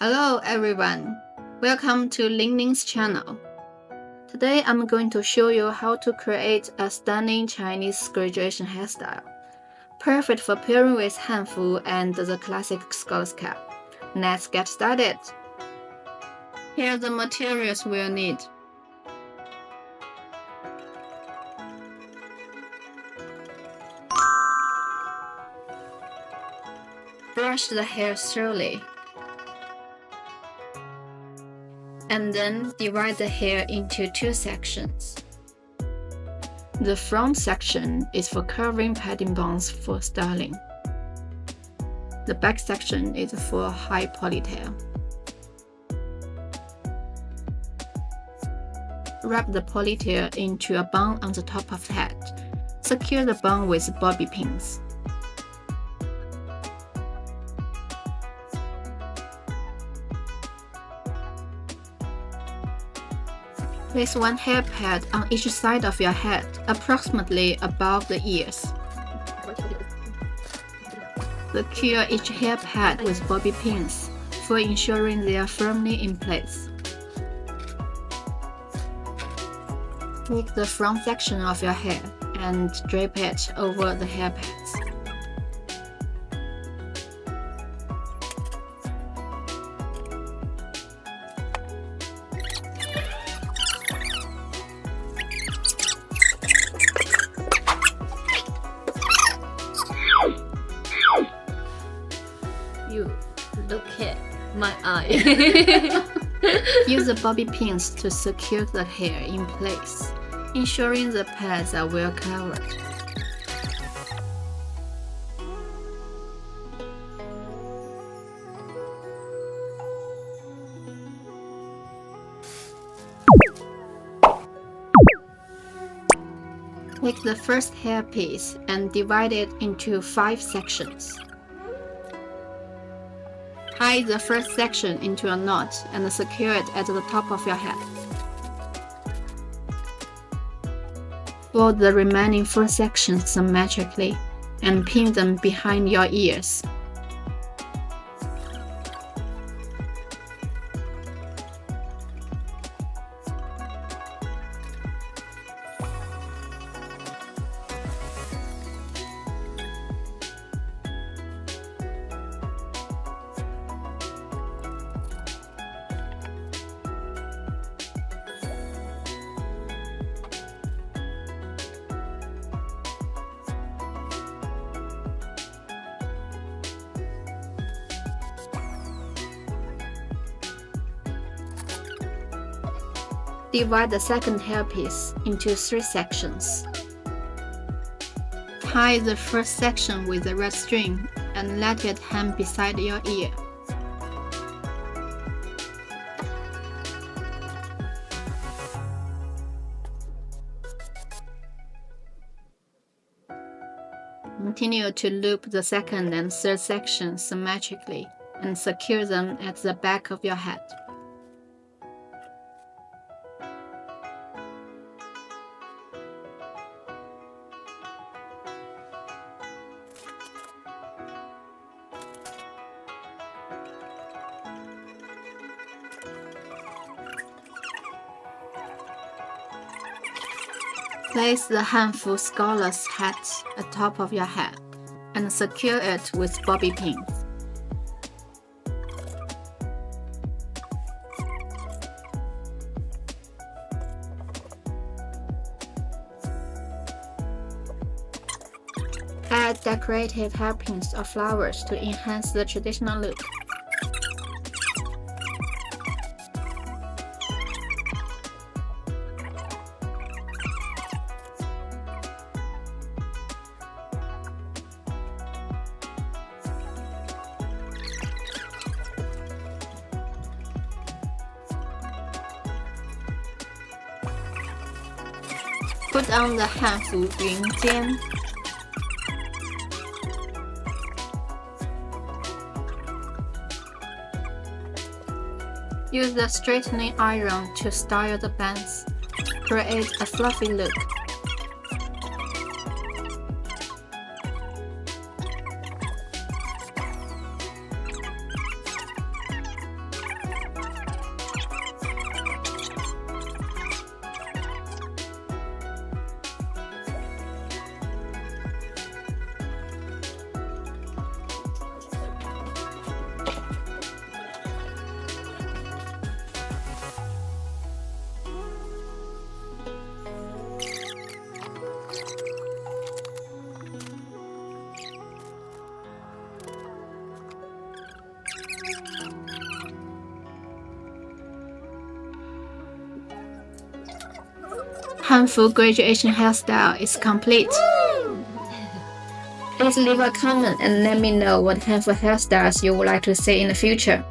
Hello everyone, welcome to Lingling's channel. Today I'm going to show you how to create a stunning Chinese graduation hairstyle, perfect for pairing with Hanfu and the classic scholar's cap. Let's get started. Here are the materials we'll need. Brush the hair thoroughly. And then divide the hair into two sections. The front section is for curving padding buns for styling. The back section is for a high ponytail. Wrap the ponytail into a bun on the top of the head. Secure the bun with bobby pins. Place one hair pad on each side of your head, approximately above the ears. Secure each hair pad with bobby pins for ensuring they are firmly in place. Take the front section of your hair and drape it over the hair pads. You look at my eye. Use the bobby pins to secure the hair in place, ensuring the pads are well covered. Take the first hair piece and divide it into 5 sections. Tie the first section into a knot and secure it at the top of your head. Fold the remaining 4 sections symmetrically and pin them behind your ears. Divide the second hairpiece into 3 sections. Tie the first section with a red string and let it hang beside your ear. Continue to loop the second and third sections symmetrically and secure them at the back of your head. Place the Hanfu scholar's hat atop of your head and secure it with bobby pins. Add decorative hairpins or flowers to enhance the traditional look. Put on the Hanfu Yun Jian. Use the straightening iron to style the bands. Create a fluffy look. Hanfu graduation hairstyle is complete. Please leave a comment and let me know what Hanfu hairstyles you would like to see in the future.